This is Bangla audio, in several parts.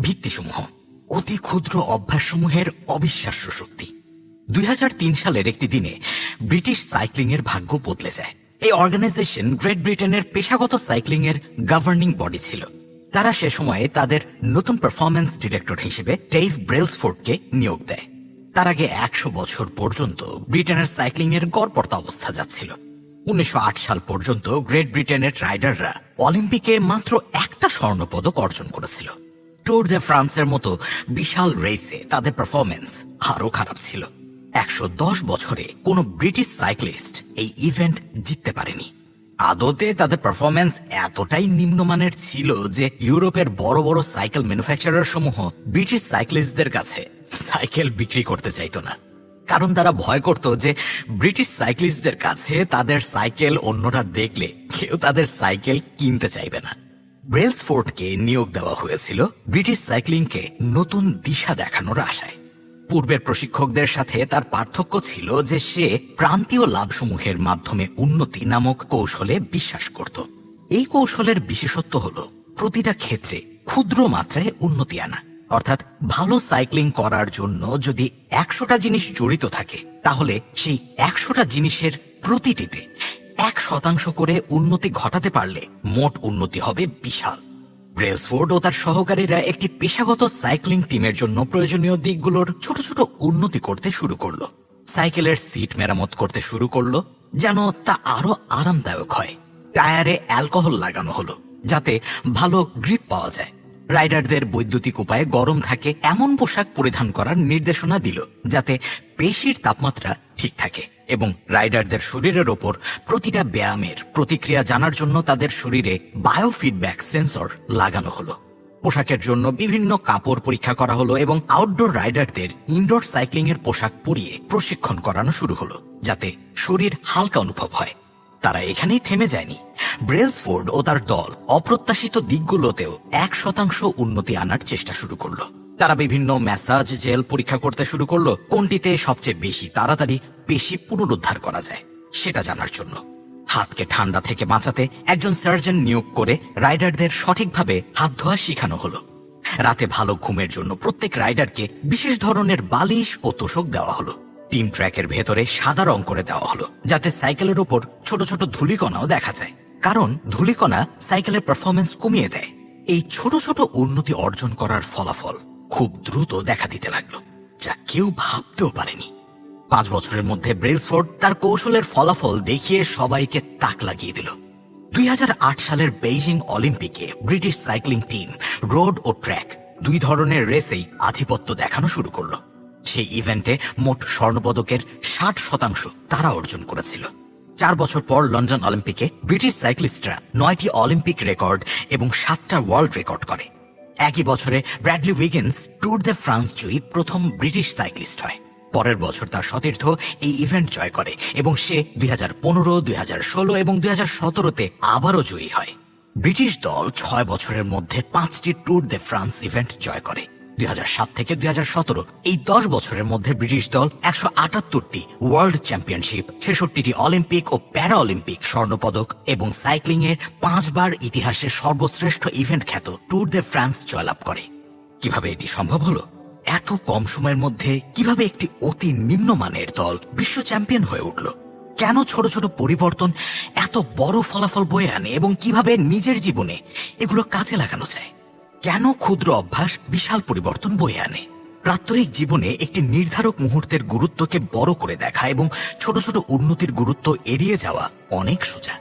ভিত্তিসমূহ। অতি ক্ষুদ্র অভ্যাসসমূহের অবিশ্বাস্য শক্তি। 2003 সালের একটি দিনে ব্রিটিশ সাইক্লিং এর ভাগ্য বদলে যায়। এই অর্গানাইজেশন গ্রেট ব্রিটেনের পেশাগত সাইক্লিং এর গভর্নিং বডি ছিল। তারা সে সময়ে তাদের নতুন পারফরম্যান্স ডিরেক্টর হিসেবে ডেভ ব্রেলসফোর্ডকে নিয়োগ দেয়। তার আগে 100 বছর পর্যন্ত ব্রিটেনের সাইক্লিং এর গড়পড়তা অবস্থা যাচ্ছিল। 1908 সাল পর্যন্ত গ্রেট ব্রিটেনের রাইডাররা অলিম্পিকে মাত্র একটা স্বর্ণপদক অর্জন করেছিল। ট্যুর ডে ফ্রান্সের মতো বিশাল রেসে তাদের পারফরম্যান্স আরো খারাপ ছিল। 110 বছরে কোনো ব্রিটিশ সাইক্লিস্ট এই ইভেন্ট জিততে পারেনি। আদতে তাদের পারফরম্যান্স এতটাই নিম্নমানের ছিল যে ইউরোপের বড় বড় সাইকেল ম্যানুফ্যাকচারার সমূহ ব্রিটিশ সাইক্লিস্টদের কাছে সাইকেল বিক্রি করতে চাইতো না, কারণ তারা ভয় করত যে ব্রিটিশ সাইক্লিস্টদের কাছে তাদের সাইকেল অন্যরা দেখলে কেউ তাদের সাইকেল কিনতে চাইবে না। ব্রেলসফোর্ডকে নিয়োগ দেওয়া হয়েছিল ব্রিটিশ সাইক্লিংকে নতুন দিশা দেখানোর আশায়। পূর্বের প্রশিক্ষকদের সাথে তার পার্থক্য ছিল যে সে প্রান্তীয় লাভসমূহের মাধ্যমে উন্নতি নামক কৌশলে বিশ্বাস করত। এই কৌশলের বিশেষত্ব হল প্রতিটা ক্ষেত্রে ক্ষুদ্র মাত্রায় উন্নতি আনা। অর্থাৎ ভালো সাইক্লিং করার জন্য যদি 100টা জিনিস জড়িত থাকে, তাহলে সেই 100টা জিনিসের প্রতিটিতে 1% করে উন্নতি ঘটাতে পারলে মোট উন্নতি হবে বিশাল। ব্রেলসফোর্ড ও তার সহকারীরা একটি পেশাগত সাইক্লিং টিমের জন্য প্রয়োজনীয় দিকগুলোর ছোট ছোট উন্নতি করতে শুরু করলো। সাইকেলের সিট মেরামত করতে শুরু করলো যেন তা আরো আরামদায়ক হয়। টায়ারে অ্যালকোহল লাগানো হলো যাতে ভালো গ্রিপ পাওয়া যায়। রাইডারদের বৈদ্যুতিক উপায়ে গরম থাকে এমন পোশাক পরিধান করার নির্দেশনা দিল যাতে পেশির তাপমাত্রা ঠিক থাকে, এবং রাইডারদের শরীরের ওপর প্রতিটা ব্যায়ামের প্রতিক্রিয়া জানার জন্য তাদের শরীরে বায়োফিডব্যাক সেন্সর লাগানো হলো। পোশাকের জন্য বিভিন্ন কাপড় পরীক্ষা করা হলো এবং আউটডোর রাইডারদের ইনডোর সাইক্লিং এর পোশাক পরিয়ে প্রশিক্ষণ করানো শুরু হলো যাতে শরীর হালকা অনুভব হয়। তারা এখানেই থেমে যায়নি। ব্রেলসফোর্ড ও তার দল অপ্রত্যাশিত দিকগুলোতেও 1% উন্নতি আনার চেষ্টা শুরু করলো। তারা বিভিন্ন ম্যাসাজ জেল পরীক্ষা করতে শুরু করলো কোনটিতে সবচেয়ে বেশি তাড়াতাড়ি পেশি পুনরুদ্ধার করা যায় সেটা জানার জন্য। হাতকে ঠান্ডা থেকে বাঁচাতে একজন সার্জন নিয়োগ করে রাইডারদের সঠিকভাবে হাত ধোয়া শেখানো হলো। রাতে ভালো ঘুমের জন্য প্রত্যেক রাইডারকে বিশেষ ধরনের বালিশ ও তোষক দেওয়া হলো। টিম ট্র্যাকের ভেতরে সাদা রং করে দেওয়া হলো যাতে সাইকেলের উপর ছোট ছোট ধূলিকণাও দেখা যায়, কারণ ধূলিকণা সাইকেলের পারফরম্যান্স কমিয়ে দেয়। এই ছোট ছোট উন্নতি অর্জন করার ফলাফল খুব দ্রুত দেখা দিতে লাগলো, যা কেউ ভাবতেও পারেনি। 5 বছরের মধ্যে ব্রেলসফোর্ড তার কৌশলের ফলাফল দেখিয়ে সবাইকে তাক লাগিয়ে দিল। 2008 সালের বেইজিং অলিম্পিকে ব্রিটিশ সাইক্লিং টিম রোড ও ট্র্যাক দুই ধরনের রেসেই আধিপত্য দেখানো শুরু করলো। সেই ইভেন্টে মোট স্বর্ণপদকের 60% তারা অর্জন করেছিল। 4 বছর পর লন্ডন অলিম্পিকে ব্রিটিশ সাইক্লিস্টরা 9টি অলিম্পিক রেকর্ড এবং 7টা ওয়ার্ল্ড রেকর্ড করে। একই বছরে Bradley Wiggins tour day France জয়ী প্রথম ব্রিটিশ সাইক্লিস্ট হয়। পরের বছর তার সতীর্থ এই ইভেন্ট জয় করে এবং সে 2015, 2016 এবং 2017-তে আবারও জয়ী হয়। ব্রিটিশ দল 6 বছরের মধ্যে 5টি ট্যুর ডে ফ্রান্স ইভেন্ট জয় করে। 2007 থেকে 2017 এই 10 বছরের মধ্যে ব্রিটিশ দল 178টি ওয়ার্ল্ড চ্যাম্পিয়নশিপ, 66টি অলিম্পিক ও প্যারা অলিম্পিক স্বর্ণপদক এবং সাইক্লিং এর 5 বার ইতিহাসের সর্বশ্রেষ্ঠ ইভেন্ট খ্যাত ট্যুর ডে ফ্রান্স জয়লাভ করে। কিভাবে এটি সম্ভব হলো? এত কম সময়ের মধ্যে কিভাবে একটি অতি নিম্নমানের দল বিশ্ব চ্যাম্পিয়ন হয়ে উঠল? কেন ছোট ছোট পরিবর্তন এত বড় ফলাফল বয়ে আনে এবং কিভাবে নিজের জীবনে এগুলো কাজে লাগানো যায়? কেন ক্ষুদ্র অভ্যাস বিশাল পরিবর্তন বয়ে আনে? প্রাত্যহিক জীবনে একটি নির্ধারক মুহূর্তের গুরুত্বকে বড় করে দেখা এবং ছোট ছোট উন্নতির গুরুত্ব এড়িয়ে যাওয়া অনেক সোজা।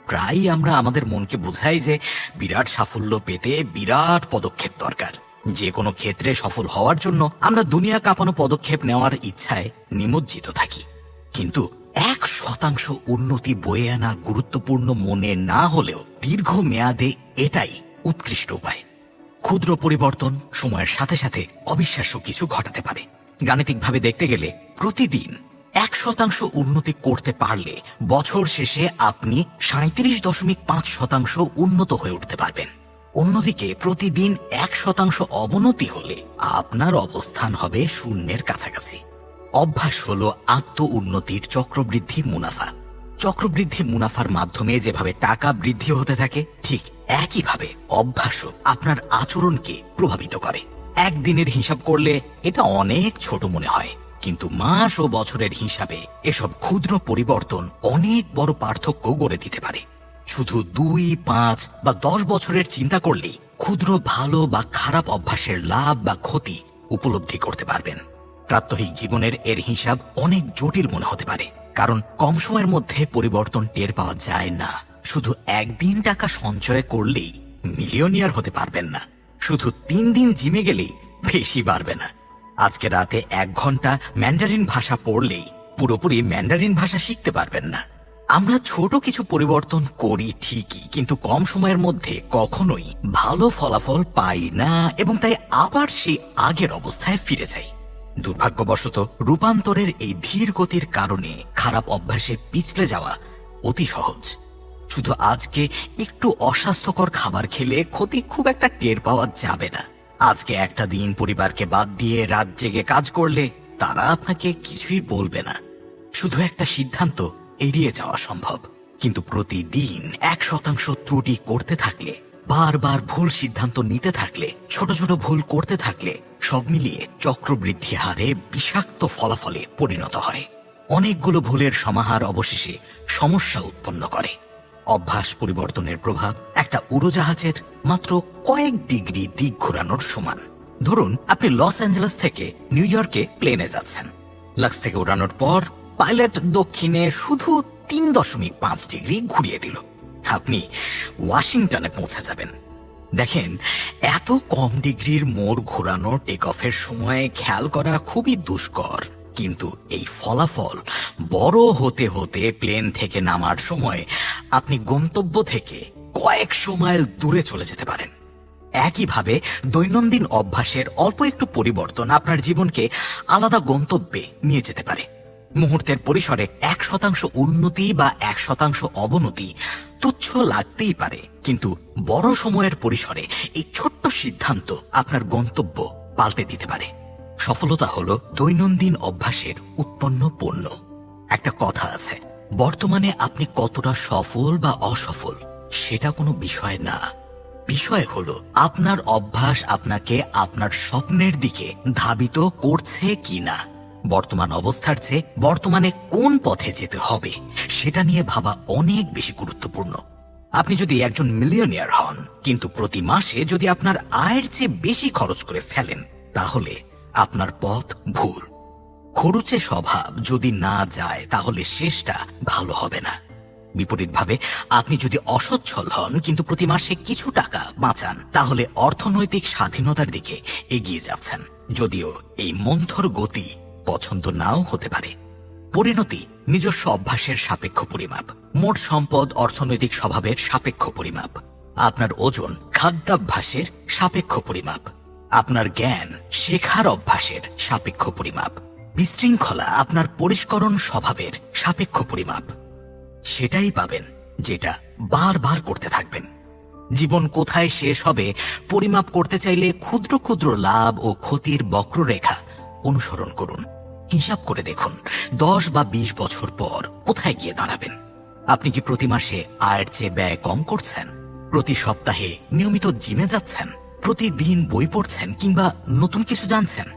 প্রায়ই আমরা আমাদের মনকে বোঝাই যে বিরাট সাফল্য পেতে বিরাট পদক্ষেপ দরকার। যে কোনো ক্ষেত্রে সফল হওয়ার জন্য আমরা দুনিয়া কাঁপানো পদক্ষেপ নেওয়ার ইচ্ছায় নিমজ্জিত থাকি, কিন্তু 1% উন্নতি বয়ে আনা গুরুত্বপূর্ণ মনে না হলেও দীর্ঘ মেয়াদে এটাই উৎকৃষ্ট উপায়। ক্ষুদ্র পরিবর্তন সময়ের সাথে সাথে অবিশ্বাস্য কিছু ঘটাতে পারে। গাণিতিকভাবে দেখতে গেলে প্রতিদিন 1% উন্নতি করতে পারলে বছর শেষে আপনি 37.5% উন্নত হয়ে উঠতে পারবেন। অন্যদিকে প্রতিদিন 1% অবনতি হলে আপনার অবস্থান হবে শূন্যের কাছাকাছি। অভ্যাস হলো আত্ম উন্নতির চক্রবৃদ্ধি মুনাফা। চক্রবৃদ্ধি মুনাফার মাধ্যমে যেভাবে টাকা বৃদ্ধি হতে থাকে, ঠিক একইভাবে অভ্যাসও আপনার আচরণকে প্রভাবিত করে। একদিনের হিসাব করলে এটা অনেক ছোট মনে হয়, কিন্তু মাস ও বছরের হিসাবে এসব ক্ষুদ্র পরিবর্তন অনেক বড় পার্থক্য গড়ে দিতে পারে। শুধু 2, 5 বা 10 বছরের চিন্তা করলেই ক্ষুদ্র ভালো বা খারাপ অভ্যাসের লাভ বা ক্ষতি উপলব্ধি করতে পারবেন। প্রাত্যহিক জীবনের এর হিসাব অনেক জটিল মনে হতে পারে, কারণ কম সময়ের মধ্যে পরিবর্তন টের পাওয়া যায় না। শুধু একদিন টাকা সঞ্চয় করলেই মিলিয়নিয়ার হতে পারবেন না। শুধু 3 দিন জিমে গেলেই বেশি বাড়বে না। আজকে রাতে 1 ঘন্টা ম্যান্ডারিন ভাষা পড়লেই পুরোপুরি ম্যান্ডারিন ভাষা শিখতে পারবেন না। আমরা ছোট কিছু পরিবর্তন করি ঠিকই, কিন্তু কম সময়ের মধ্যে কখনোই ভালো ফলাফল পাই না, এবং তাই আবার সেই আগের অবস্থায় ফিরে যাই। দুর্ভাগ্যবশত রূপান্তরের এই ধীর গতির কারণে খারাপ অভ্যাসে পিছলে যাওয়া অতি সহজ। শুধু আজকে একটু অস্বাস্থ্যকর খাবার খেলে ক্ষতি খুব একটা টের পাওয়া যাবে না। আজকে একটা দিন পরিবারকে বাদ দিয়ে রাত জেগে কাজ করলে তারা আপনাকে কিছুই বলবে না। শুধু একটা সিদ্ধান্ত এড়িয়ে যাওয়া সম্ভব, কিন্তু প্রতিদিন 1% ত্রুটি করতে থাকলে, বারবার ভুল সিদ্ধান্ত নিতে থাকলে, ছোট ছোট ভুল করতে থাকলে সব মিলিয়ে চক্রবৃদ্ধি হারে বিষাক্ত ফলাফলে পরিণত হয়। অনেকগুলো ভুলের সমাহার অবশেষে সমস্যা উৎপন্ন করে। অভ্যাস পরিবর্তনের প্রভাব একটা উড়োজাহাজের মাত্র কয়েক ডিগ্রি দিক ঘোরানোর সমান। ধরুন আপনি লস অ্যাঞ্জেলেস থেকে নিউ ইয়র্কে প্লেনে যাচ্ছেন। লাক্স থেকে উড়ানোর পর পাইলট দক্ষিণে শুধু 3.5 ডিগ্রি ঘুরিয়ে দিল। আপনি ওয়াশিংটনে পৌঁছে যাবেন। দেখেন, এত কম ডিগ্রির মোড় ঘোরানো টেক অফের সময় খেয়াল করা খুবই দুষ্কর, কিন্তু এই ফলাফল বড় হতে হতে প্লেন থেকে নামার সময় আপনি গন্তব্য থেকে কয়েকশো মাইল দূরে চলে যেতে পারেন। একইভাবে দৈনন্দিন অভ্যাসের অল্প একটু পরিবর্তন আপনার জীবনকে আলাদা গন্তব্যে নিয়ে যেতে পারে। মুহূর্তের পরিসরে 1% উন্নতি বা 1% অবনতি তুচ্ছ লাগতেই পারে, কিন্তু বড় সময়ের পরিসরে এই ছোট্ট সিদ্ধান্ত আপনার গন্তব্য পাল্টে দিতে পারে। সফলতা হলো দৈনন্দিন অভ্যাসের উৎপন্ন পণ্য। একটা কথা আছে, বর্তমানে আপনি কতটা সফল বা অসফল সেটা কোনো বিষয় না। বিষয় হলো আপনার অভ্যাস আপনাকে আপনার স্বপ্নের দিকে ধাবিত করছে কিনা। বর্তমান অবস্থার চেয়ে বর্তমানে কোন পথে যেতে হবে সেটা নিয়ে ভাবা অনেক বেশি গুরুত্বপূর্ণ। আপনি যদি একজন মিলিয়নিয়ার হন, কিন্তু প্রতি মাসে যদি আপনার আয়ের চেয়ে বেশি খরচ করে ফেলেন, তাহলে আপনার পথ ভুল। খরচে স্বভাব যদি না যায়, তাহলে শেষটা ভালো হবে না। বিপরীতভাবে আপনি যদি অসচ্ছল হন কিন্তু প্রতি মাসে কিছু টাকা বাঁচান, তাহলে অর্থনৈতিক স্বাধীনতার দিকে এগিয়ে যাচ্ছেন। যদিও এই মন্থর গতি পছন্দ নাও হতে পারে। পরিণতি নিজস্ব অভ্যাসের সাপেক্ষ পরিমাপ, মোট সম্পদ অর্থনৈতিক স্বভাবের সাপেক্ষ পরিমাপ, আপনার ওজন খাদ্যাভ্যাসের সাপেক্ষ পরিমাপ, আপনার জ্ঞান শেখার অভ্যাসের সাপেক্ষ পরিমাপ, বিশৃঙ্খলা আপনার পরিষ্করণ স্বভাবের সাপেক্ষ পরিমাপ। সেটাই পাবেন যেটা বারবার করতে থাকবেন। জীবন কোথায় শেষ হবে পরিমাপ করতে চাইলে ক্ষুদ্র ক্ষুদ্র লাভ ও ক্ষতির বক্ররেখা অনুসরণ করুন। হিসাব করে দেখুন 10 বা 20 বছর পর কোথায় গিয়ে দাঁড়াবেন। আপনি কি প্রতি মাসে আয়ের চেয়ে ব্যয় কম করছেন? প্রতি সপ্তাহে নিয়মিত জিমে যাচ্ছেন? প্রতিদিন বই পড়ছেন কিংবা নতুন কিছু জানছেন?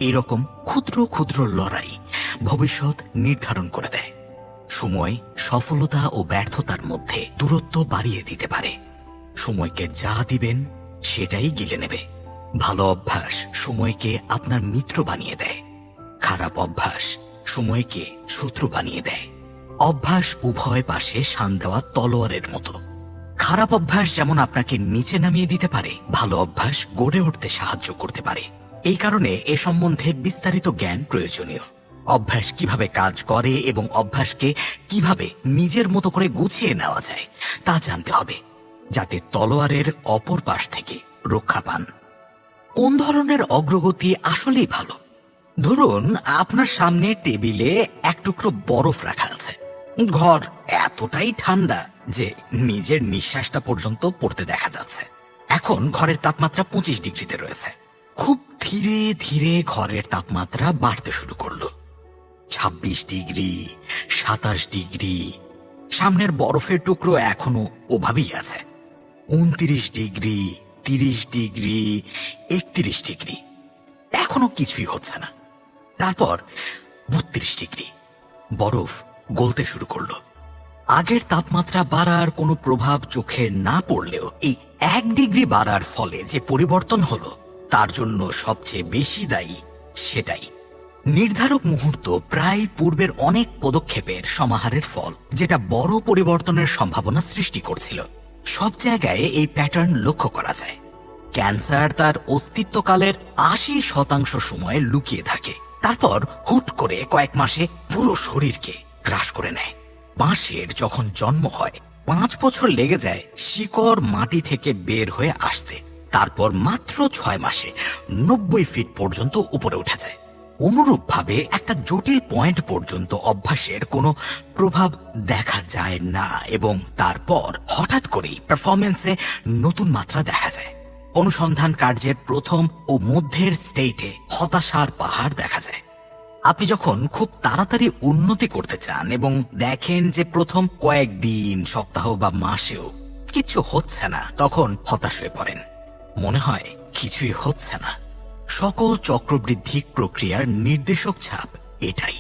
এরকম ক্ষুদ্র ক্ষুদ্র লড়াই ভবিষ্যৎ নির্ধারণ করে দেয়। সময় সফলতা ও ব্যর্থতার মধ্যে দূরত্ব বাড়িয়ে দিতে পারে। সময়কে যা দিবেন সেটাই গিলে নেবে। ভালো অভ্যাস সময়কে আপনার মিত্র বানিয়ে দেয়, খারাপ অভ্যাস সময়কে শত্রু বানিয়ে দেয়। অভ্যাস উভয় পাশে শান দেওয়া তলোয়ারের মতো। খারাপ অভ্যাস যেমন আপনাকে নিচে নামিয়ে দিতে পারে, ভালো অভ্যাস গড়ে উঠতে সাহায্য করতে পারে। এই কারণে এ সম্বন্ধে বিস্তারিত জ্ঞান প্রয়োজনীয়। অভ্যাস কিভাবে কাজ করে এবং অভ্যাসকে কিভাবে নিজের মতো করে গুছিয়ে নেওয়া যায় তা জানতে হবে, যাতে তলোয়ারের অপর পাশ থেকে রক্ষা পান। কোন ধরনের অগ্রগতি আসলেই ভালো? ধরুন আপনার সামনে টেবিলে এক টুকরো বরফ রাখা আছে। ঘর এতটাই ঠান্ডা যে নিজের নিঃশ্বাসটা পর্যন্ত পড়তে দেখা যাচ্ছে। এখন ঘরের তাপমাত্রা 25 ডিগ্রিতে রয়েছে। খুব ধীরে ধীরে ঘরের তাপমাত্রা বাড়তে শুরু করলো। 26 ডিগ্রি, 27 ডিগ্রি, সামনের বরফের টুকরো এখনো ওভাবেই আছে। 29 ডিগ্রি, 30 ডিগ্রি, 31 ডিগ্রি, এখনো কিছুই হচ্ছে না। তারপর 32 ডিগ্রি, বরফ গলতে শুরু করলো। আগের তাপমাত্রা বাড়ার কোনো প্রভাব চোখে না পড়লেও এই 1 ডিগ্রি বাড়ার ফলে যে পরিবর্তন হলো তার জন্য সবচেয়ে বেশি দায়ী সেটাই। নির্ধারক মুহূর্ত প্রায় পূর্বের অনেক পদক্ষেপের সমাহারের ফল, যেটা বড় পরিবর্তনের সম্ভাবনা সৃষ্টি করছিল। সব জায়গায় এই প্যাটার্ন লক্ষ্য করা যায়। ক্যান্সার তার অস্তিত্বকালের 80% সময় লুকিয়ে থাকে, তারপর হুট করে কয়েক মাসে পুরো শরীরকে গ্রাস করে নেয়। বাঁশের যখন জন্ম হয় 5 বছর লেগে যায় শিকড় মাটি থেকে বের হয়ে আসতে, তারপর মাত্র 6 মাসে 90 ফিট পর্যন্ত উপরে উঠে যায়। অনুরূপভাবে একটা জটিল পয়েন্ট পর্যন্ত অভ্যাসের কোনো প্রভাব দেখা যায় না, এবং তারপর হঠাৎ করেই পারফরমেন্সে নতুন মাত্রা দেখা যায়। অনুসন্ধান কার্যের প্রথম ও মধ্যের স্টেটে হতাশার পাহাড় দেখা যায়। আপনি যখন খুব তাড়াতাড়ি উন্নতি করতে চান এবং দেখেন যে প্রথম কয়েকদিন, সপ্তাহ বা মাসেও কিছু হচ্ছে না, তখন হতাশ হয়ে পড়েন। মনে হয় কিছুই হচ্ছে না। সকল চক্রবৃদ্ধি প্রক্রিয়ার নির্দেশক ছাপ এটাই।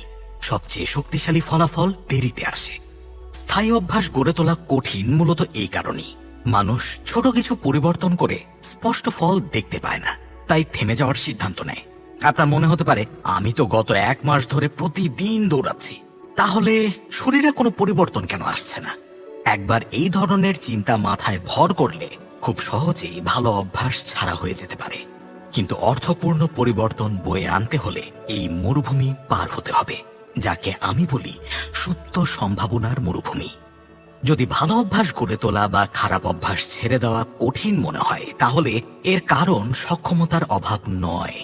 সবচেয়ে শক্তিশালী ফলাফল দেরিতে আসে। স্থায়ী অভ্যাস গড়ে তোলা কঠিন মূলত এই কারণেই। মানুষ ছোট কিছু পরিবর্তন করে স্পষ্ট ফল দেখতে পায় না, তাই থেমে যাওয়ার সিদ্ধান্ত নেয়। আপনার মনে হতে পারে, আমি তো গত 1 মাস ধরে প্রতিদিন দৌড়াচ্ছি, তাহলে শরীরে কোনো পরিবর্তন কেন আসছে না? একবার এই ধরনের চিন্তা মাথায় ভর করলে খুব সহজেই ভালো অভ্যাস ছাড়া হয়ে যেতে পারে। কিন্তু অর্থপূর্ণ পরিবর্তন বয়ে আনতে হলে এই মরুভূমি পার হতে হবে, যাকে আমি বলি সুপ্ত সম্ভাবনার মরুভূমি। যদি ভালো অভ্যাস গড়ে তোলা বা খারাপ অভ্যাস ছেড়ে দেওয়া কঠিন মনে হয়, তাহলে এর কারণ সক্ষমতার অভাব নয়।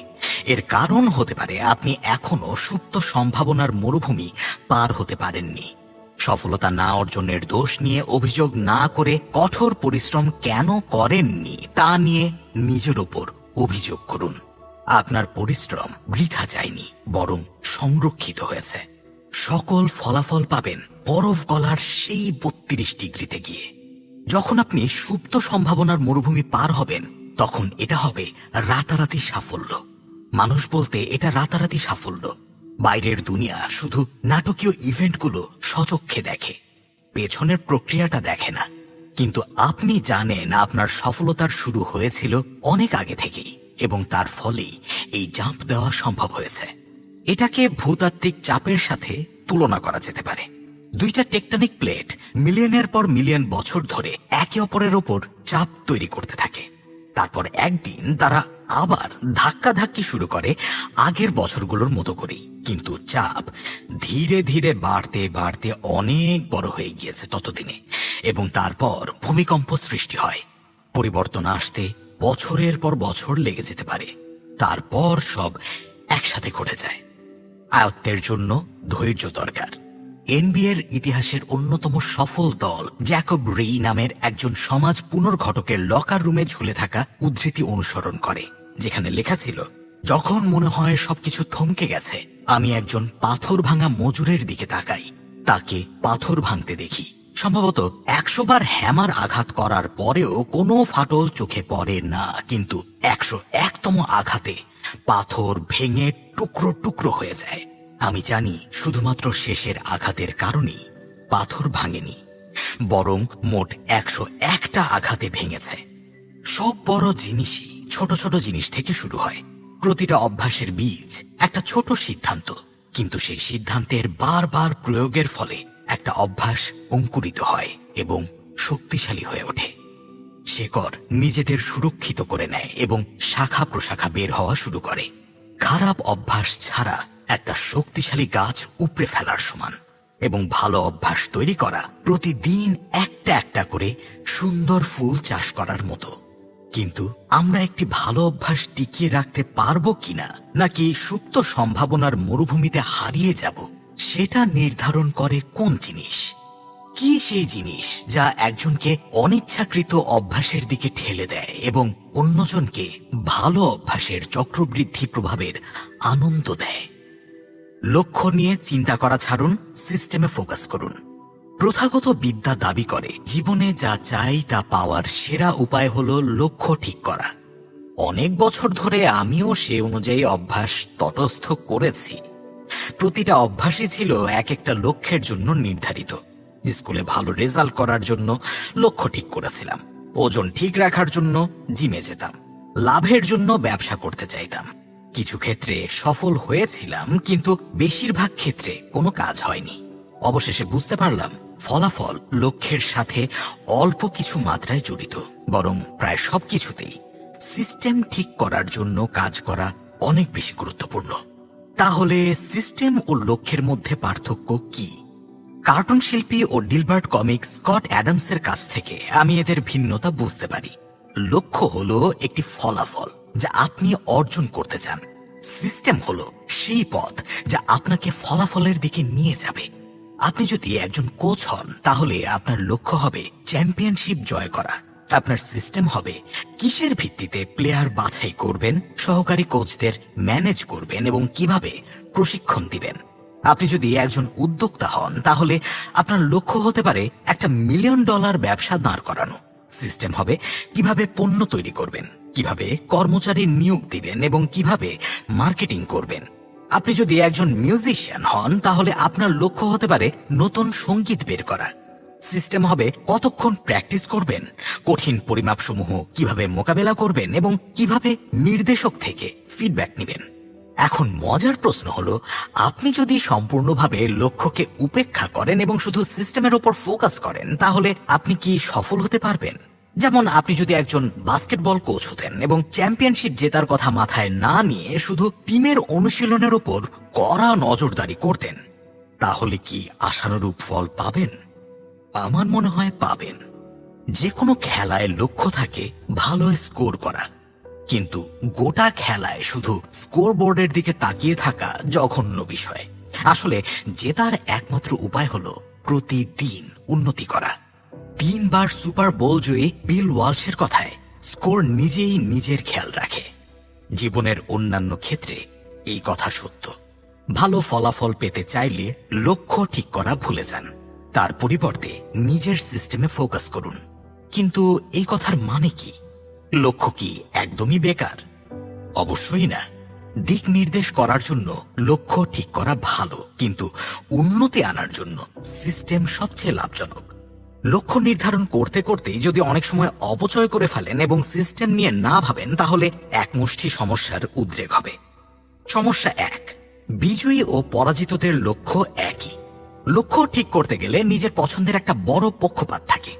এর কারণ হতে পারে আপনি এখনো সুপ্ত সম্ভাবনার মরুভূমি পার হতে পারেননি। সফলতা না অর্জনের দোষ নিয়ে অভিযোগ না করে কঠোর পরিশ্রম কেন করেননি তা নিয়ে নিজের ওপর অভিযোগ করুন। আপনার পরিশ্রম বৃথা যায়নি, বরং সংরক্ষিত হয়েছে। সকল ফলাফল পাবেন বরফ গলার সেই 32 ডিগ্রিতে গিয়ে। যখন আপনি সুপ্ত সম্ভাবনার মরুভূমি পার হবেন, তখন এটা হবে রাতারাতি সাফল্য। মানুষ বলতে এটা রাতারাতি সাফল্য। বাইরের দুনিয়া শুধু নাটকীয় ইভেন্টগুলো সচক্ষে দেখে, পেছনের প্রক্রিয়াটা দেখে না। কিন্তু আপনি জানেন আপনার সফলতার শুরু হয়েছিল অনেক আগে থেকেই, এবং তার ফলেই এই জাম্প দেওয়া সম্ভব হয়েছে। এটাকে ভূতাত্ত্বিক চাপের সাথে তুলনা করা যেতে পারে। দুইটা টেকটনিক প্লেট মিলিয়নের পর মিলিয়ন বছর ধরে একে অপরের ওপর চাপ তৈরি করতে থাকে। তারপর একদিন তারা আবার ধাক্কাধাক্কি শুরু করে আগের বছরগুলোর মতো করেই, কিন্তু চাপ ধীরে ধীরে বাড়তে বাড়তে অনেক বড় হয়ে গিয়েছে ততদিনে, এবং তারপর ভূমিকম্প সৃষ্টি হয়। পরিবর্তন আসতে বছরের পর বছর লেগে যেতে পারে, তারপর সব একসাথে ঘটে যায়। আয়ত্তের জন্য ধৈর্য দরকার। এনবিএর ইতিহাসের অন্যতম সফল দল জ্যাকব রেই নামের একজন সমাজ পুনর্গঠকের লকার রুমে ঝুলে থাকা উদ্ধৃতি অনুসরণ করে, যেখানে লেখা ছিল, যখন মনে হয় সবকিছু থমকে গেছে, আমি একজন পাথর ভাঙা মজুরের দিকে তাকাই, তাকে পাথর ভাঙতে দেখি। সম্ভবত 100 বার হ্যামার আঘাত করার পরেও কোনো ফাটল চোখে পড়ে না, কিন্তু 101তম আঘাতে পাথর ভেঙে টুকরো টুকরো হয়ে যায়। আমি জানি শুধুমাত্র শেষের আঘাতের কারণেই পাথর ভাঙেনি, বরং মোট 101টা আঘাতে ভেঙেছে। সব বড় জিনিসই ছোট ছোট জিনিস থেকে শুরু হয়। প্রতিটা অভ্যাসের বীজ একটা ছোট সিদ্ধান্ত, কিন্তু সেই সিদ্ধান্তের বারবার প্রয়োগের ফলে একটা অভ্যাস অঙ্কুরিত হয় এবং শক্তিশালী হয়ে ওঠে। শেকড় নিজেদের সুরক্ষিত করে নেয় এবং শাখা প্রশাখা বের হওয়া শুরু করে। খারাপ অভ্যাস ছাড়া একটা শক্তিশালী গাছ উপড়ে ফেলার সমান, এবং ভালো অভ্যাস তৈরি করা প্রতিদিন একটা একটা করে সুন্দর ফুল চাষ করার মতো। কিন্তু আমরা একটি ভালো অভ্যাস টিকিয়ে রাখতে পারবো কিনা, নাকি সুপ্ত সম্ভাবনার মরুভূমিতে হারিয়ে যাব, সেটা নির্ধারণ করে কোন জিনিস? কি সেই জিনিস যা একজনকে অনিচ্ছাকৃত অভ্যাসের দিকে ঠেলে দেয় এবং অন্যজনকে ভালো অভ্যাসের চক্রবৃদ্ধি প্রভাবের আনন্দ দেয়? লক্ষ্য নিয়ে চিন্তা করা ছাড়ুন, সিস্টেমে ফোকাস করুন। প্রথাগত বিদ্যা দাবি করে জীবনে যা চাই তা পাওয়ার সেরা উপায় হলো লক্ষ্য ঠিক করা। অনেক বছর ধরে আমিও সে অনুযায়ী অভ্যাস তটস্থ করেছি। প্রতিটা অভ্যাসই ছিল এক একটা লক্ষ্যের জন্য নির্ধারিত। স্কুলে ভালো রেজাল্ট করার জন্য লক্ষ্য ঠিক করেছিলাম, ওজন ঠিক রাখার জন্য জিমে যেতাম, লাভের জন্য ব্যবসা করতে চাইতাম। কিছু ক্ষেত্রে সফল হয়েছিলাম, কিন্তু বেশিরভাগ ক্ষেত্রে কোনো কাজ হয়নি। অবশেষে বুঝতে পারলাম ফলাফল লক্ষ্যের সাথে অল্প কিছু মাত্রায় জড়িত, বরং প্রায় সবকিছুতেই সিস্টেম ঠিক করার জন্য কাজ করা অনেক বেশি গুরুত্বপূর্ণ। তাহলে সিস্টেম ও লক্ষ্যের মধ্যে পার্থক্য কি? কার্টুন শিল্পী ও ডিলবার্ট কমিক স্কট অ্যাডামসের কাছ থেকে আমি এদের ভিন্নতা বুঝতে পারি। লক্ষ্য হলো একটি ফলাফল যা আপনি অর্জন করতে চান। সিস্টেম হলো সেই পথ যা আপনাকে ফলাফলের দিকে নিয়ে যাবে। আপনি যদি একজন কোচ হন, তাহলে আপনার লক্ষ্য হবে চ্যাম্পিয়নশিপ জয় করা। আপনার সিস্টেম হবে কিসের ভিত্তিতে প্লেয়ার বাছাই করবেন, সহকারী কোচদের ম্যানেজ করবেন এবং কিভাবে প্রশিক্ষণ দিবেন। আপনি যদি একজন উদ্যোক্তা হন, তাহলে আপনার লক্ষ্য হতে পারে $1 মিলিয়ন ব্যবসা দাঁড় করানো। সিস্টেম হবে কিভাবে পণ্য তৈরি করবেন, কিভাবে কর্মচারী নিয়োগ দিবেন এবং কিভাবে মার্কেটিং করবেন। আপনি যদি একজন মিউজিশিয়ান হন, তাহলে আপনার লক্ষ্য হতে পারে নতুন সঙ্গীত বের করা। সিস্টেম হবে কতক্ষণ প্র্যাকটিস করবেন, কঠিন পরিমাপসমূহ কিভাবে মোকাবেলা করবেন এবং কিভাবে নির্দেশক থেকে ফিডব্যাক নেবেন। এখন মজার প্রশ্ন হলো, আপনি যদি সম্পূর্ণভাবে লক্ষ্যকে উপেক্ষা করেন এবং শুধু সিস্টেমের উপর ফোকাস করেন, তাহলে আপনি কি সফল হতে পারবেন? যেমন আপনি যদি একজন বাস্কেটবল কোচ হতেন এবং চ্যাম্পিয়নশিপ জেতার কথা মাথায় না নিয়ে শুধু টিমের অনুশীলনের উপর কড়া নজরদারি করতেন, তাহলে কি আশানুরূপ ফল পাবেন? আমার মনে হয় পাবেন। যে কোনো খেলায় লক্ষ্য থাকে ভালো স্কোর করা, কিন্তু গোটা খেলায় শুধু স্কোর বোর্ডের দিকে তাকিয়ে থাকা জঘন্য বিষয়। আসলে জেতার একমাত্র উপায় হলো প্রতিদিন উন্নতি করা। 3 বার সুপার বোল জয়ী বিল ওয়ালশের কথায়, স্কোর নিজেই নিজের খেয়াল রাখে। জীবনের অন্যান্য ক্ষেত্রে এই কথা সত্য। ভালো ফলাফল পেতে চাইলে লক্ষ্য ঠিক করা ভুলে যান, তার পরিবর্তে নিজের সিস্টেমে ফোকাস করুন। কিন্তু এই কথার মানে কি? লক্ষ্য কি একদমই বেকার? অবশ্যই না। দিক নির্দেশ করার জন্য লক্ষ্য ঠিক করা ভালো, কিন্তু উন্নতি আনার জন্য সিস্টেম সবচেয়ে লাভজনক। লক্ষ্য নির্ধারণ করতে করতেই যদি অনেক সময় অপচয় করে ফেলেন এবং সিস্টেম নিয়ে না ভাবেন, তাহলে একমুষ্টি সমস্যার উদ্রেক হবে। সমস্যা 1, বিজয়ী ও পরাজিতদের লক্ষ্য একই। লক্ষ্য ঠিক করতে গেলে নিজের পছন্দের একটা বড় পক্ষপাত থাকে।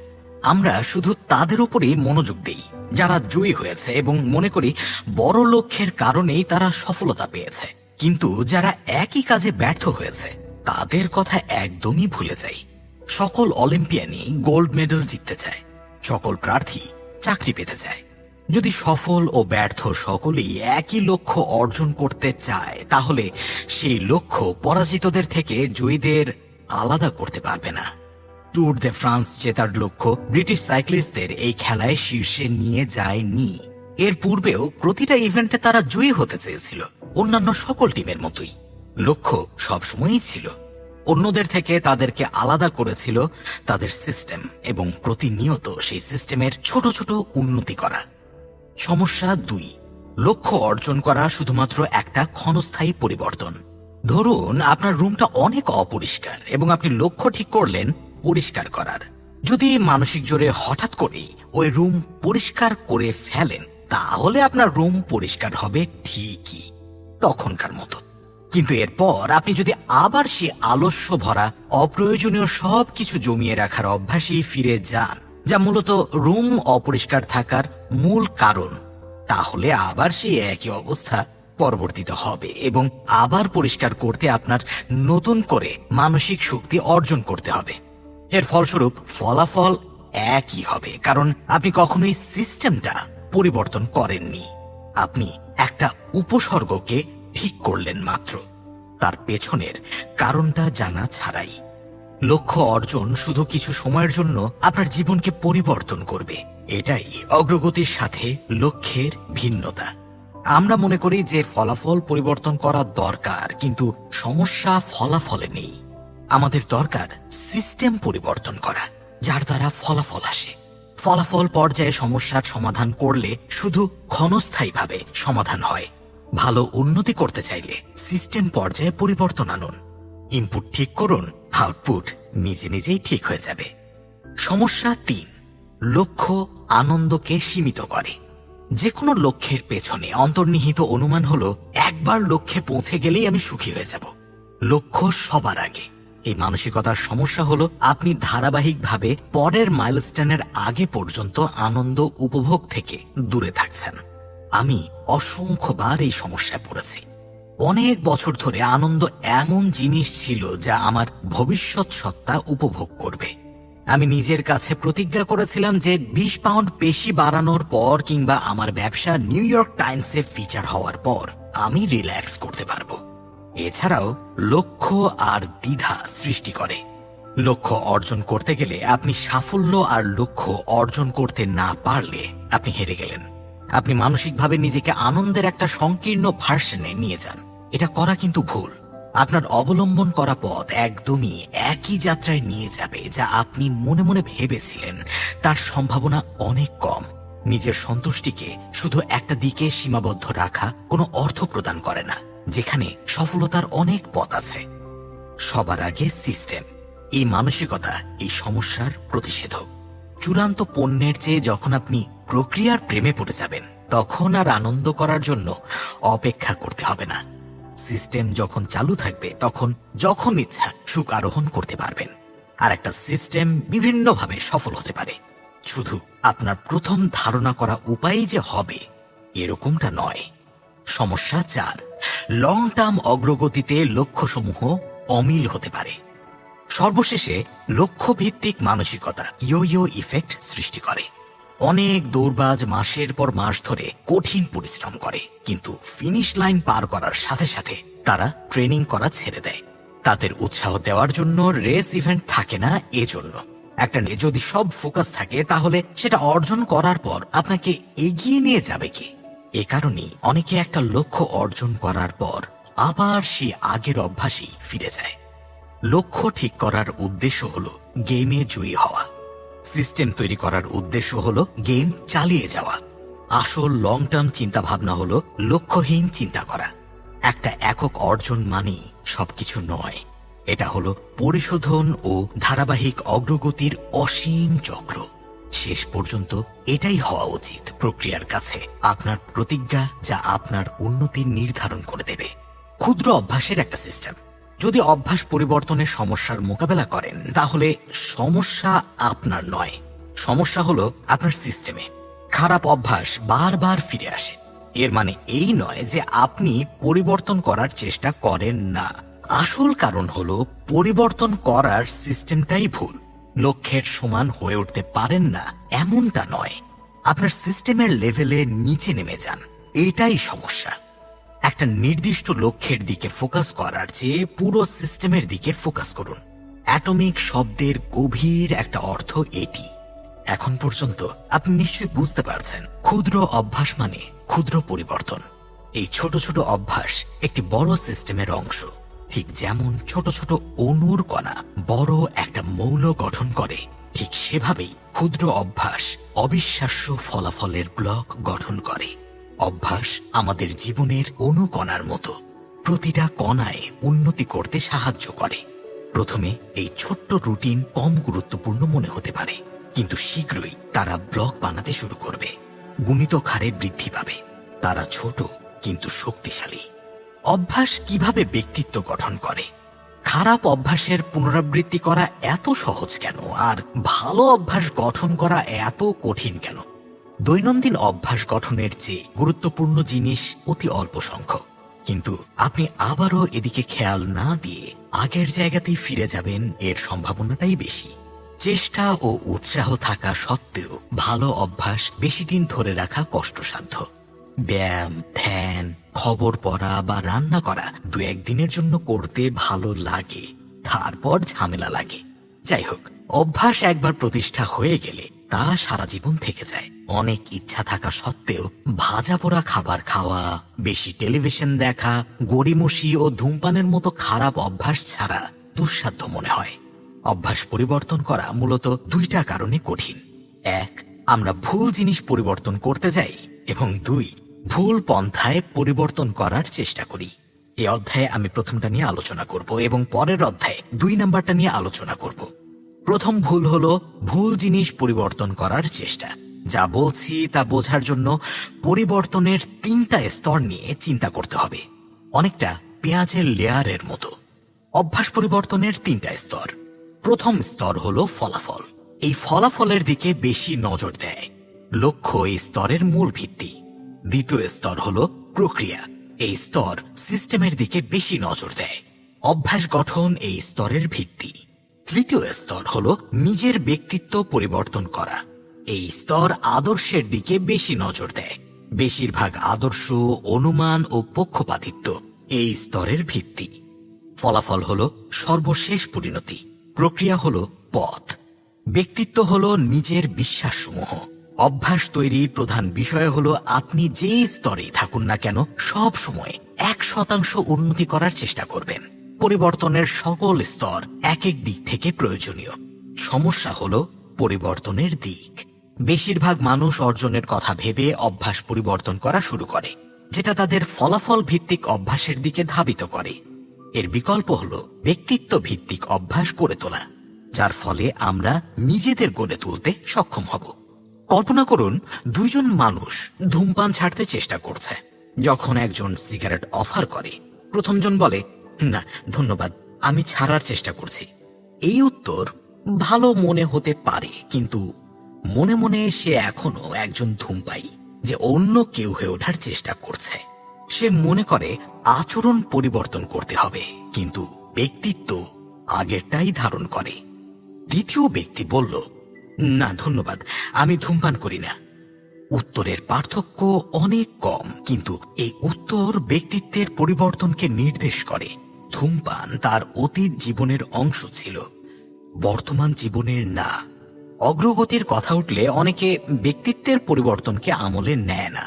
আমরা শুধু তাদের উপরেই মনোযোগ দেই যারা জয়ী হয়েছে এবং মনে করি বড় লক্ষ্যের কারণেই তারা সফলতা পেয়েছে। কিন্তু যারা একই কাজে ব্যর্থ হয়েছে, তাদের কথা একদমই ভুলে যাই। সকল অলিম্পিয়ানই গোল্ড মেডেল জিততে চায়, সকল প্রার্থী চাকরি পেতে চায়। যদি সফল ও ব্যর্থ সকলেই একই লক্ষ্য অর্জন করতে চায়, তাহলে সেই লক্ষ্য পরাজিতদের থেকে জয়ীদের আলাদা করতে পারবে না। ট্যুর দে ফ্রান্স জেতার লক্ষ্য ব্রিটিশ সাইক্লিস্টদের এই খেলায় শীর্ষে নিয়ে যায়নি। এর পূর্বেও প্রতিটা ইভেন্টে তারা জয়ী হতে চেয়েছিল, অন্যান্য সকল টিমের মতোই। লক্ষ্য সবসময়ই ছিল, অন্যদের থেকে তাদেরকে আলাদা করেছিল তাদের সিস্টেম এবং প্রতিনিয়ত সেই সিস্টেমের ছোট ছোট উন্নতি করা। সমস্যা 2, লক্ষ্য অর্জন করা শুধুমাত্র একটা ক্ষণস্থায়ী পরিবর্তন। ধরুন আপনার রুমটা অনেক অপরিষ্কার এবং আপনি লক্ষ্য ঠিক করলেন পরিষ্কার করার। যদি মানসিক জোরে হঠাৎ করে ওই রুম পরিষ্কার করে ফেলেন, তাহলে আপনার রুম পরিষ্কার হবে ঠিকই তখনকার মতো। কিন্তু এরপর আপনি যদি আবার সে আলস্য ভরা অপ্রয়োজনীয় সবকিছু জমিয়ে রাখার অভ্যাসেই ফিরে যান, যা মূলত রুম অপরিষ্কার থাকার মূল কারণ, তাহলে আবার সেই একই অবস্থা পরিবর্তিত হবে এবং আবার পরিষ্কার করতে আপনার নতুন করে মানসিক শক্তি অর্জন করতে হবে। এর ফলস্বরূপ ফলাফল একই হবে, কারণ আপনি কখনোই সিস্টেমটা পরিবর্তন করেননি। আপনি একটা উপসর্গকে ঠিক করলেন মাত্র, তার পেছনের কারণটা জানা ছাড়াই। লক্ষ্য অর্জন শুধু কিছু সময়ের জন্য আপনার জীবনকে পরিবর্তন করবে। এটাই অগ্রগতির সাথে লক্ষ্যের ভিন্নতা। আমরা মনে করি যে ফলাফল পরিবর্তন করা দরকার, কিন্তু সমস্যা ফলাফলে নেই। আমাদের দরকার সিস্টেম পরিবর্তন করা, যার দ্বারা ফলাফল আসে। ফলাফল পর্যায়ে সমস্যার সমাধান করলে শুধু ক্ষণস্থায়ীভাবে সমাধান হয়। ভালো উন্নতি করতে চাইলে সিস্টেম পর্যায়ে পরিবর্তন আনুন। ইনপুট ঠিক করুন, আউটপুট নিজে নিজেই ঠিক হয়ে যাবে। সমস্যা 3, লক্ষ্য আনন্দকে সীমিত করে। যে কোনো লক্ষ্যের পেছনে অন্তর্নিহিত অনুমান হলো একবার লক্ষ্যে পৌঁছে গেলেই আমি সুখী হয়ে যাব। লক্ষ্য সবার আগে। এই মানসিকতার সমস্যা হলো আপনি ধারাবাহিকভাবে পরের মাইলস্টোনের আগে পর্যন্ত আনন্দ উপভোগ থেকে দূরে থাকছেন। আমি অসংখ্যবার এই সমস্যায় পড়েছি। অনেক বছর ধরে আনন্দ এমন জিনিস ছিল যা আমার ভবিষ্যৎ সত্তা উপভোগ করবে। আমি নিজের কাছে প্রতিজ্ঞা করেছিলাম যে 20 পাউন্ড পেশি বাড়ানোর পর কিংবা আমার ব্যবসা নিউ ইয়র্ক টাইমসে ফিচার হওয়ার পর আমি রিল্যাক্স করতে পারবো। এছাড়াও লক্ষ্য আর দ্বিধা সৃষ্টি করে। লক্ষ্য অর্জন করতে গেলে আপনি সাফল্য আর লক্ষ্য অর্জন করতে না পারলে আপনি হেরে গেলেন। আপনি মানসিকভাবে নিজেকে আনন্দের একটা সংকীর্ণ ভার্সনে নিয়ে যান। এটা করা কিন্তু ভুল। আপনার অবলম্বন করা পথ একদমই একই যাত্রায় নিয়ে যাবে যা আপনি মনে মনে ভেবেছিলেন তার সম্ভাবনা অনেক কম। নিজের সন্তুষ্টিকে শুধু একটা দিকে সীমাবদ্ধ রাখা কোনো অর্থ প্রদান করে না, যেখানে সফলতার অনেক পথ আছে। সবার আগে সিস্টেম। এই মানসিকতা এই সমস্যার প্রতিষেধক। চূড়ান্ত পণ্যের চেয়ে যখন আপনি প্রক্রিয়ার প্রেমে পড়ে যাবেন, তখন আর আনন্দ করার জন্য অপেক্ষা করতে হবে না। সিস্টেম যখন চালু থাকবে তখন যখন ইচ্ছা সুখ আরোহণ করতে পারবেন। আর একটা সিস্টেম বিভিন্নভাবে সফল হতে পারে, শুধু আপনার প্রথম ধারণা করা উপায় যে হবে এরকমটা নয়। সমস্যা 4, লং টার্ম অগ্রগতিতে লক্ষ্যসমূহ অমিল হতে পারে। সর্বশেষে লক্ষ্যভিত্তিক মানসিকতা ইয়ো ইফেক্ট সৃষ্টি করে। অনেক দৌড়বাজ মাসের পর মাস ধরে কঠিন পরিশ্রম করে, কিন্তু ফিনিশ লাইন পার করার সাথে সাথে তারা ট্রেনিং করা ছেড়ে দেয়। তাদের উৎসাহ দেওয়ার জন্য রেস ইভেন্ট থাকে না। এজন্য একটা নিয়ে যদি সব ফোকাস থাকে, তাহলে সেটা অর্জন করার পর আপনাকে এগিয়ে নিয়ে যাবে কি? এ কারণেই অনেকে একটা লক্ষ্য অর্জন করার পর আবার সে আগের অভ্যাসই ফিরে যায়। লক্ষ্য ঠিক করার উদ্দেশ্য হলো গেমে জয়ী হওয়া। সিস্টেম তৈরি করার উদ্দেশ্য হলো গেম চালিয়ে যাওয়া। আসল লং টার্ম চিন্তা ভাবনা হলো লক্ষ্যহীন চিন্তা করা। একটা একক অর্জন মানেই সবকিছু নয়। এটা হলো পরিশোধন ও ধারাবাহিক অগ্রগতির অসীম চক্র। শেষ পর্যন্ত এটাই হওয়া উচিত প্রক্রিয়ার কাছে আপনার প্রতিজ্ঞা, যা আপনার উন্নতি নির্ধারণ করে দেবে। ক্ষুদ্র অভ্যাসের একটা সিস্টেম। যদি অভ্যাস পরিবর্তনের সমস্যার মোকাবেলা করেন, তাহলে সমস্যা আপনার নয়, সমস্যা হলো আপনার সিস্টেমে। খারাপ অভ্যাস বারবার ফিরে আসে। এর মানে এই নয় যে আপনি পরিবর্তন করার চেষ্টা করেন না। আসল কারণ হলো পরিবর্তন করার সিস্টেমটাই ভুল। লক্ষ্যের সমান হয়ে উঠতে পারেন না এমনটা নয়, আপনার সিস্টেমের লেভেলে নিচে নেমে যান, এটাই সমস্যা। একটা নির্দিষ্ট লক্ষ্যের দিকে ফোকাস করার চেয়ে পুরো সিস্টেমের দিকে ফোকাস করুন। অ্যাটমিক শব্দের গভীর একটা অর্থ এটি। এখন পর্যন্ত আপনি নিশ্চয়ই বুঝতে পারছেন, ক্ষুদ্র অভ্যাস মানে ক্ষুদ্র পরিবর্তন। এই ছোট ছোট অভ্যাস একটি বড় সিস্টেমের অংশ। ঠিক যেমন ছোট ছোট অণুর কণা বড় একটা মৌল গঠন করে, ঠিক সেভাবেই ক্ষুদ্র অভ্যাস অবিশ্বাস্য ফলাফলের ব্লক গঠন করে। অভ্যাস আমাদের জীবনের অণুকণার মতো, প্রতিটা কণায় উন্নতি করতে সাহায্য করে। প্রথমে এই ছোট্ট রুটিন কম গুরুত্বপূর্ণ মনে হতে পারে, কিন্তু শীঘ্রই তারা ব্লক বানাতে শুরু করবে, গুণিতক হারে বৃদ্ধি পাবে। তারা ছোট কিন্তু শক্তিশালী। অভ্যাস কিভাবে ব্যক্তিত্ব গঠন করে? খারাপ অভ্যাসের পুনরাবৃত্তি করা এত সহজ কেন, আর ভালো অভ্যাস গঠন করা এত কঠিন কেন? দৈনন্দিন অভ্যাস গঠনের চেয়ে গুরুত্বপূর্ণ জিনিস অতি অল্প সংখ্যক, কিন্তু আপনি আবারও এদিকে খেয়াল না দিয়ে আগের জায়গাতেই ফিরে যাবেন এর সম্ভাবনাটাই বেশি। চেষ্টা ও উৎসাহ থাকা সত্ত্বেও ভালো অভ্যাস বেশি দিন ধরে রাখা কষ্টসাধ্য। ব্যায়াম, ধ্যান, খবর পড়া বা রান্না করা 2-1 দিনের জন্য করতে ভালো লাগে, তারপর ঝামেলা লাগে। যাই হোক, অভ্যাস একবার প্রতিষ্ঠা হয়ে গেলে তা সারা জীবন থেকে যায়। অনেক ইচ্ছা থাকা সত্ত্বেও ভাজা পোড়া খাবার খাওয়া, বেশি টেলিভিশন দেখা, গড়িমসি ও ধূমপানের মতো খারাপ অভ্যাস ছাড়া দুঃসাধ্য মনে হয়। অভ্যাস পরিবর্তন করা মূলত দুইটা কারণে কঠিন। এক, আমরা ভুল জিনিস পরিবর্তন করতে যাই, এবং দুই, ভুল পন্থায় পরিবর্তন করার চেষ্টা করি। এই অধ্যায়ে আমি প্রথমটা নিয়ে আলোচনা করব এবং পরের অধ্যায়ে 2 নাম্বারটা নিয়ে আলোচনা করব। প্রথম ভুল হলো ভুল জিনিস পরিবর্তন করার চেষ্টা। যা বলছি তা বোঝার জন্য পরিবর্তনের 3টা স্তর নিয়ে চিন্তা করতে হবে, অনেকটা পেঁয়াজের লেয়ারের মতো। অভ্যাস পরিবর্তনের 3টা স্তর। প্রথম স্তর হলো ফলাফল। এই ফলাফলের দিকে বেশি নজর দেয়। লক্ষ্য এই স্তরের মূল ভিত্তি। দ্বিতীয় স্তর হলো প্রক্রিয়া। এই স্তর সিস্টেমের দিকে বেশি নজর দেয়। অভ্যাস গঠন এই স্তরের ভিত্তি। তৃতীয় স্তর হলো নিজের ব্যক্তিত্ব পরিবর্তন করা। এই স্তর আদর্শের দিকে বেশি নজর দেয়। বেশিরভাগ আদর্শ, অনুমান ও পক্ষপাতিত্ব এই স্তরের ভিত্তি। ফলাফল হলো সর্বশেষ পরিণতি। প্রক্রিয়া হলো পথ। ব্যক্তিত্ব হলো নিজের বিশ্বাসসমূহ। অভ্যাস তৈরির প্রধান বিষয় হলো আপনি যে স্তরেই থাকুন না কেন সব সময় 1% উন্নতি করার চেষ্টা করবেন। পরিবর্তনের সকল স্তর এক এক দিক থেকে প্রয়োজনীয়। সমস্যা হলো পরিবর্তনের দিক। বেশিরভাগ মানুষ অর্জনের কথা ভেবে অভ্যাস পরিবর্তন করা শুরু করে, যেটা তাদের ফলাফল ভিত্তিক অভ্যাসের দিকে ধাবিত করে। এর বিকল্প হলো ব্যক্তিত্ব ভিত্তিক অভ্যাস গড়ে তোলা, যার ফলে আমরা নিজেদের গড়ে তুলতে সক্ষম হব। কল্পনা করুন, 2 জন মানুষ ধূমপান ছাড়তে চেষ্টা করছে। যখন একজন সিগারেট অফার করে, প্রথমজন বলে, না ধন্যবাদ, আমি ছাড়ার চেষ্টা করছি। এই উত্তর ভালো মনে হতে পারে, কিন্তু মনে মনে সে এখনো একজন ধূমপায়ী যে অন্য কেউ হয়ে ওঠার চেষ্টা করছে। সে মনে করে আচরণ পরিবর্তন করতে হবে, কিন্তু ব্যক্তিত্ব আগেরটাই ধারণ করে। দ্বিতীয় ব্যক্তি বলল, না ধন্যবাদ, আমি ধূমপান করি না। উত্তরের পার্থক্য অনেক কম, কিন্তু এই উত্তর ব্যক্তিত্বের পরিবর্তনকে নির্দেশ করে। ধূমপান তার অতীত জীবনের অংশ ছিল, বর্তমান জীবনের না। অগ্রগতির কথা উঠলে অনেকে ব্যক্তিত্বের পরিবর্তনকে আমলে নেয় না।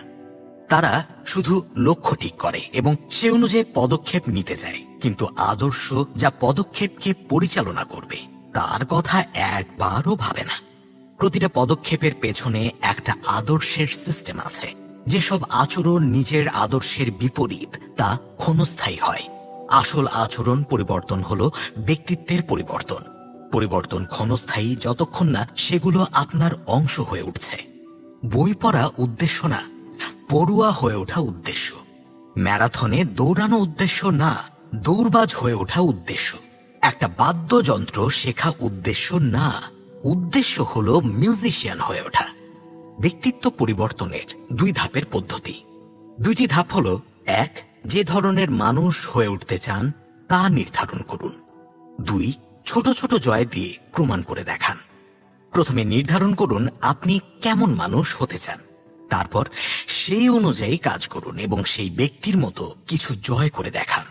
তারা শুধু লক্ষ্য ঠিক করে এবং সে অনুযায়ী পদক্ষেপ নিতে চায়, কিন্তু আদর্শ যা পদক্ষেপকে পরিচালনা করবে তার কথা একবারও ভাবে না। প্রতিটা পদক্ষেপের পেছনে একটা আদর্শের সিস্টেম আছে। যেসব আচরণ নিজের আদর্শের বিপরীত তা ক্ষণস্থায়ী হয়। আসল আচরণ পরিবর্তন হলো ব্যক্তিত্বের পরিবর্তন। পরিবর্তন ক্ষণস্থায়ী যতক্ষণ না সেগুলো আপনার অংশ হয়ে উঠছে। বই পড়া উদ্দেশ্য না, পড়ুয়া হয়ে ওঠা উদ্দেশ্য। ম্যারাথনে দৌড়ানো উদ্দেশ্য না, দৌড়বাজ হয়ে ওঠা উদ্দেশ্য। একটা বাদ্যযন্ত্র শেখা উদ্দেশ্য না, উদ্দেশ্য হলো মিউজিশিয়ান হয়ে ওঠা। ব্যক্তিত্ব পরিবর্তনের 2 ধাপের পদ্ধতি। 2টি ধাপ হলো, 1, যে ধরনের মানুষ হয়ে উঠতে চান তা নির্ধারণ করুন। 2, ছোট ছোট জয় দিয়ে প্রমাণ করে দেখান। প্রথমে নির্ধারণ করুন আপনি কেমন মানুষ হতে চান। তারপর সেই অনুযায়ী কাজ করুন এবং সেই ব্যক্তির মতো কিছু জয় করে দেখান।